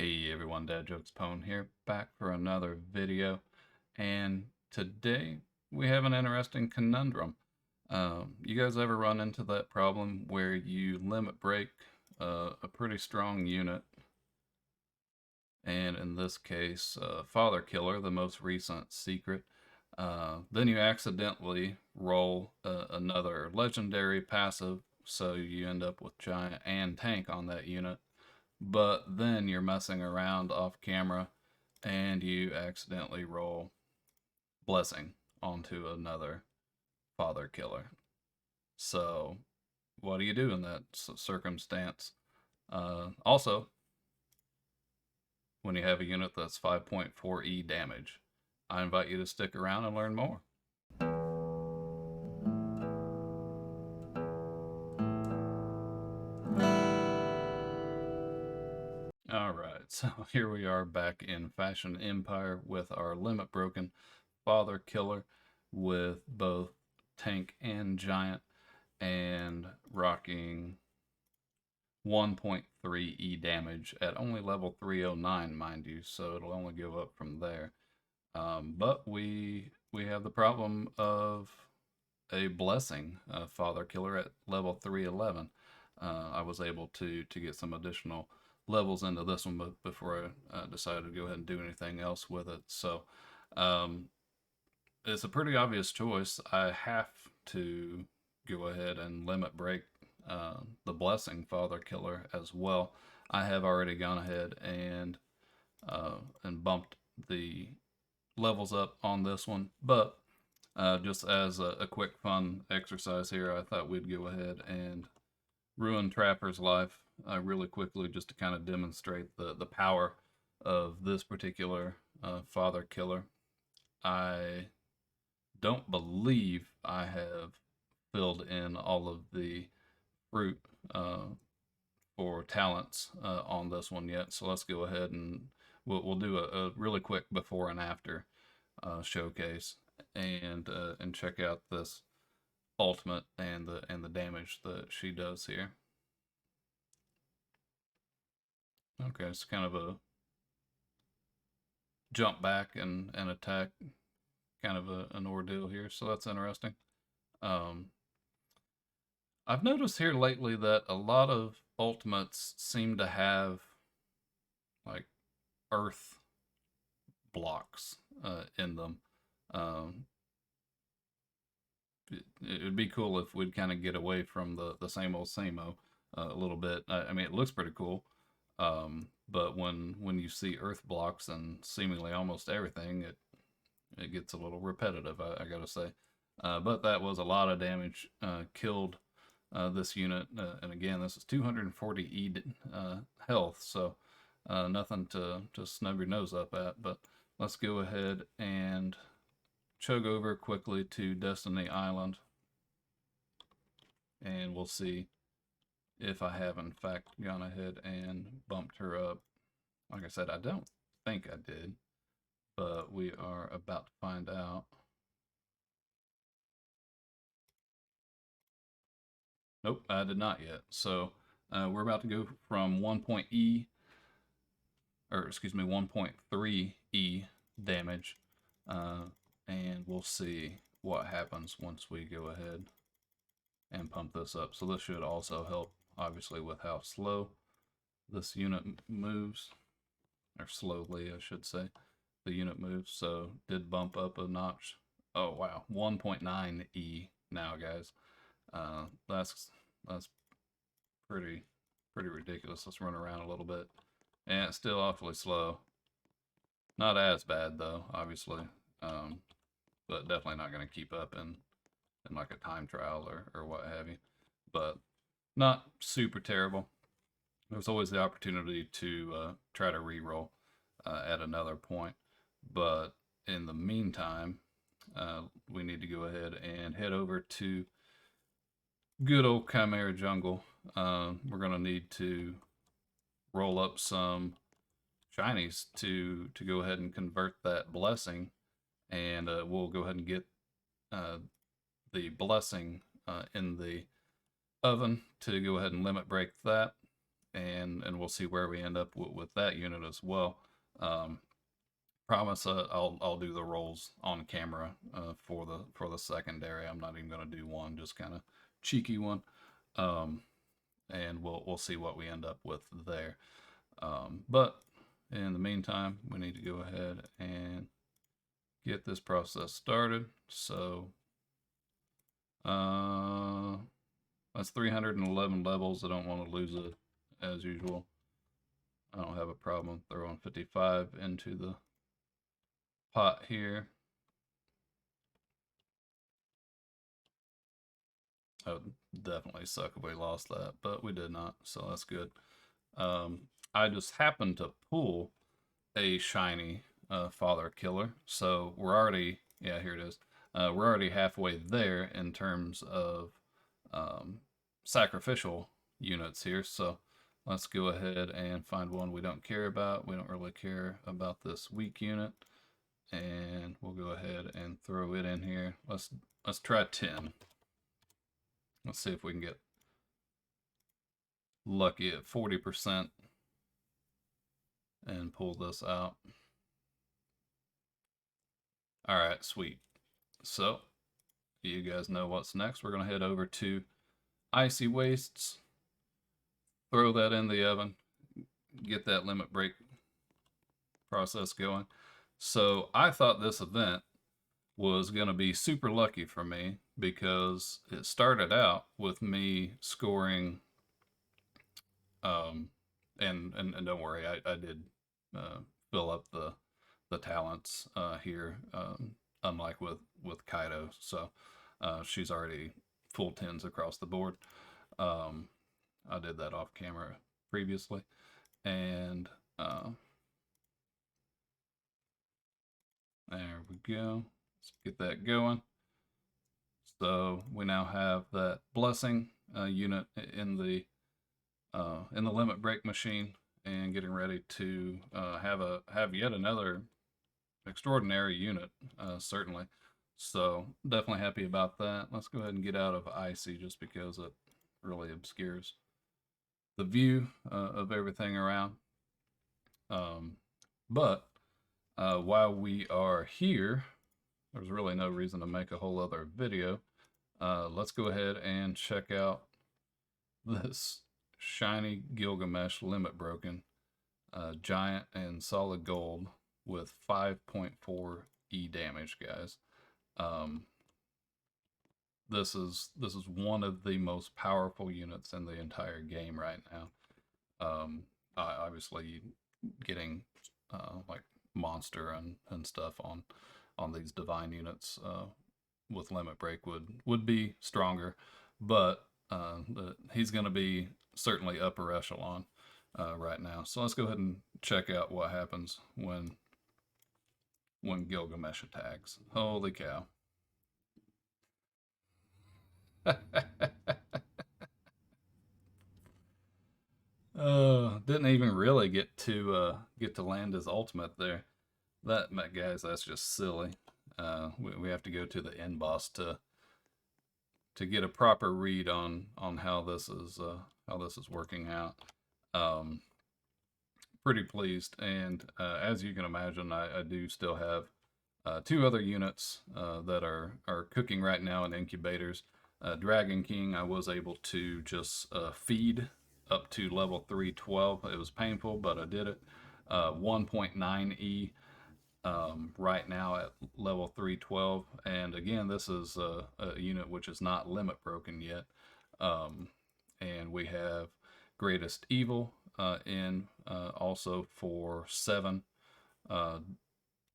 Hey everyone, Dad Jokes Pwn here, back for another video, and today we have an interesting conundrum. You guys ever run into that problem where you limit break a pretty strong unit, and in this case, Father Killer, the most recent secret, then you accidentally roll another legendary passive, so you end up with Giant and Tank on that unit, but then you're messing around off camera and you accidentally roll Blessing onto another Father Killer. So, what do you do in that circumstance? Also, when you have a unit that's 5.4E damage, I invite you to stick around and learn more. Alright, so here we are back in Fashion Empire with our limit broken Father Killer with both Tank and Giant, and rocking 1.3 E damage at only level 309, mind you, so it'll only go up from there. But we have the problem of a Blessing Father Killer at level 311. I was able to get some additional levels into this one before I decided to go ahead and do anything else with it. So it's a pretty obvious choice. I have to go ahead and limit break the Blessing Father Killer as well. I have already gone ahead and bumped the levels up on this one, but just as a quick fun exercise here, I thought we'd go ahead and ruin Trapper's life really quickly, just to kind of demonstrate the power of this particular Father Killer. I don't believe I have filled in all of the fruit for talents on this one yet, so let's go ahead and we'll do a really quick before and after showcase, and check out this ultimate and the damage that she does here. Okay, it's kind of a jump back and attack, kind of an ordeal here, so that's interesting. I've noticed here lately that a lot of ultimates seem to have like earth blocks in them. Um, it would be cool if we'd kind of get away from the same old a little bit. I mean, it looks pretty cool, but when you see earth blocks and seemingly almost everything, it gets a little repetitive, I gotta say. But that was a lot of damage, killed this unit, and again, this is 240 E health, so nothing to snub your nose up at. But let's go ahead and chug over quickly to Destiny Island, and we'll see if I have in fact gone ahead and bumped her up. Like I said, I don't think I did, but we are about to find out. Nope, I did not yet. So we're about to go from 1.3 E damage, and we'll see what happens once we go ahead and pump this up. So this should also help, obviously, with how slow this unit moves, or slowly, I should say, the unit moves. So did bump up a notch. Oh wow, 1.9 E now, guys. That's pretty ridiculous. Let's run around a little bit. And it's still awfully slow. Not as bad though, obviously, but definitely not going to keep up in like a time trial or what have you. But not super terrible. There's always the opportunity to try to re-roll at another point, but in the meantime, we need to go ahead and head over to good old Chimera Jungle. We're going to need to roll up some shinies to go ahead and convert that Blessing, and we'll go ahead and get the Blessing in the oven to go ahead and limit break that, and we'll see where we end up with that unit as well. Promise I'll do the rolls on camera for the secondary. I'm not even going to do one, just kind of cheeky one, and we'll see what we end up with there. But in the meantime, we need to go ahead and get this process started. So that's 311 levels. I don't want to lose it as usual. I don't have a problem throwing 55 into the pot here. I would definitely suck if we lost that, but we did not, so that's good. I just happened to pull a shiny father killer, so we're already, yeah, here it is. We're already halfway there in terms of sacrificial units here, so let's go ahead and find one we don't care about. We don't really care about this weak unit, and we'll go ahead and throw it in here. Let's try 10. Let's see if we can get lucky at 40% and pull this out. All right, sweet. So you guys know what's next. We're going to head over to Icy Wastes, throw that in the oven, get that limit break process going. So I thought this event was going to be super lucky for me because it started out with me scoring, and don't worry, I did fill up the talents here, unlike with Kaido. So she's already full 10s across the board. I did that off camera previously, and there we go. Let's get that going. So we now have that blessing unit in the limit break machine, and getting ready to have yet another extraordinary unit, certainly. So definitely happy about that. Let's go ahead and get out of Icy just because it really obscures the view of everything around. But while we are here, there's really no reason to make a whole other video. Let's go ahead and check out this shiny Gilgamesh limit broken giant and solid gold with 5.4 E damage, guys. This is one of the most powerful units in the entire game right now. Obviously, getting like monster and stuff on these divine units with limit break would be stronger, but he's going to be certainly upper echelon right now. So let's go ahead and check out what happens when Gilgamesh attacks. Holy cow. Didn't even really get to land his ultimate there. That guys, that's just silly. We have to go to the end boss to get a proper read on how this is working out. Pretty pleased, and as you can imagine, I do still have two other units that are cooking right now in incubators. Dragon King, I was able to just feed up to level 312. It was painful, but I did it. 1.9 E right now at level 312. And again, this is a unit which is not limit broken yet. And we have Greatest Evil in also for 7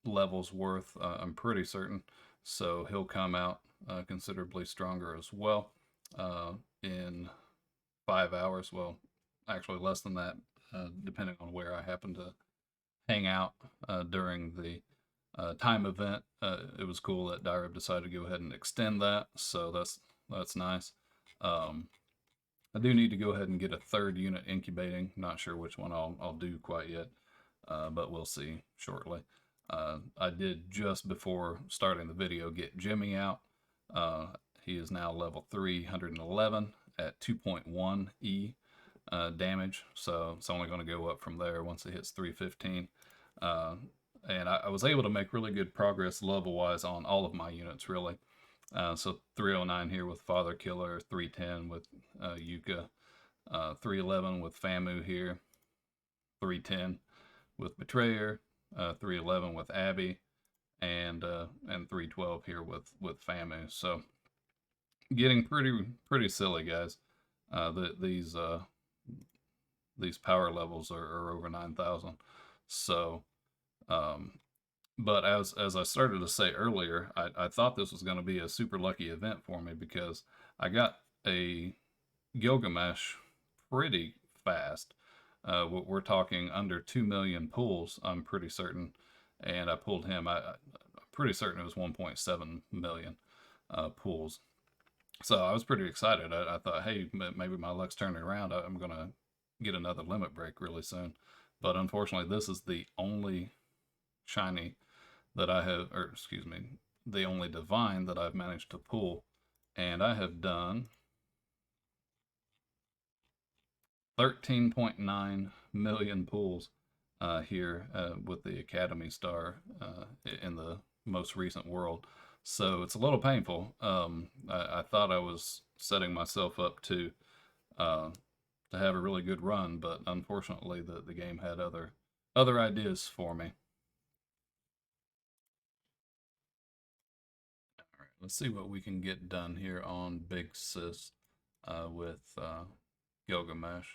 levels worth, I'm pretty certain. So he'll come out considerably stronger as well in 5 hours. Well, actually less than that, depending on where I happen to hang out during the time event. It was cool that Direb decided to go ahead and extend that, so that's nice. I do need to go ahead and get a 3rd unit incubating. Not sure which one I'll do quite yet, but we'll see shortly. I did, just before starting the video, get Jimmy out. He is now level 311 at 2.1 E. damage, so it's only going to go up from there once it hits 315. Uh, and I was able to make really good progress level wise on all of my units, really. So 309 here with Father Killer, 310 with Yuka, 311 with Famu here, 310 with Betrayer, 311 with Abby, and 312 here with Famu. So getting pretty silly, guys. These power levels are over 9,000. So, um, but as I started to say earlier, I thought this was going to be a super lucky event for me because I got a Gilgamesh pretty fast. We're talking under 2 million pulls, I'm pretty certain. And I pulled him, I'm pretty certain it was 1.7 million pulls. So I was pretty excited. I thought, hey, maybe my luck's turning around. I'm going to get another limit break really soon. But unfortunately, this is the only shiny that I have, or excuse me, the only divine that I've managed to pull. And I have done 13.9 million pulls here with the Academy Star in the most recent world. So it's a little painful. I thought I was setting myself up to have a really good run, but unfortunately the game had other ideas for me. All right, let's see what we can get done here on Big Sis with Gilgamesh.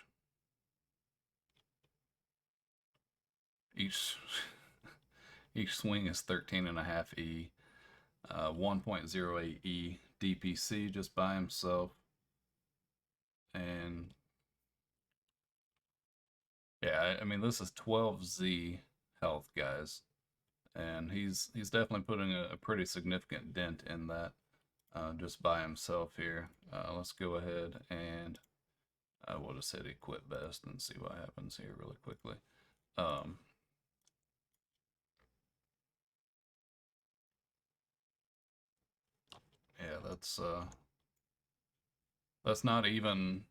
Each each swing is 13.5 E, 1.08 E DPC just by himself, and yeah, I mean this is 12Z health, guys, and he's definitely putting a pretty significant dent in that just by himself here. Let's go ahead and we'll just hit equip best and see what happens here really quickly. Yeah, that's not even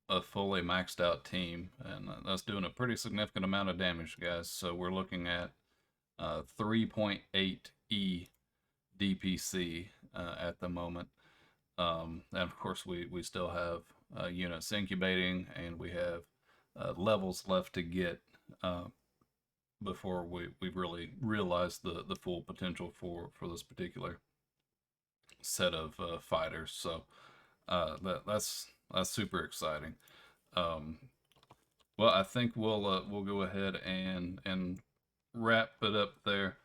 a fully maxed out team, and that's doing a pretty significant amount of damage, guys. So we're looking at 3.8 E DPC at the moment. And of course, we still have units incubating, and we have levels left to get before we really realize the full potential for this particular set of fighters. So that's super exciting. Um, well, I think we'll go ahead and wrap it up there.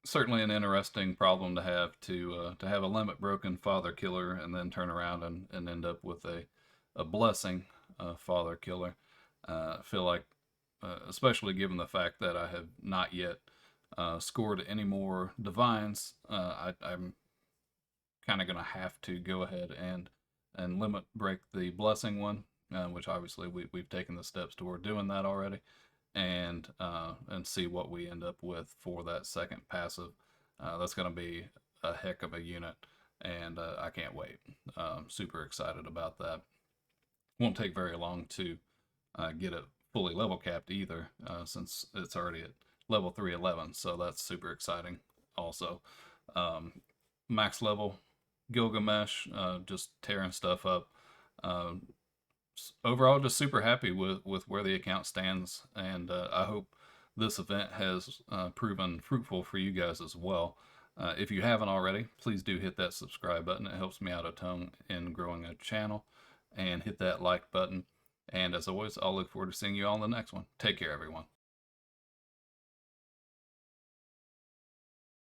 Certainly an interesting problem to have a limit broken Father Killer and then turn around and end up with a blessing Father Killer. I feel like, especially given the fact that I have not yet scored any more divines, I'm kind of going to have to go ahead and limit break the blessing one, which obviously we've taken the steps toward doing that already, and see what we end up with for that second passive. That's going to be a heck of a unit, and I can't wait. Super excited about that. Won't take very long to get it fully level capped either, since it's already at level 311. So that's super exciting. Also, max level Gilgamesh, just tearing stuff up. Overall, just super happy with where the account stands, and I hope this event has proven fruitful for you guys as well. If you haven't already, please do hit that subscribe button. It helps me out a ton in growing a channel, and hit that like button. And as always, I'll look forward to seeing you all in the next one. Take care, everyone.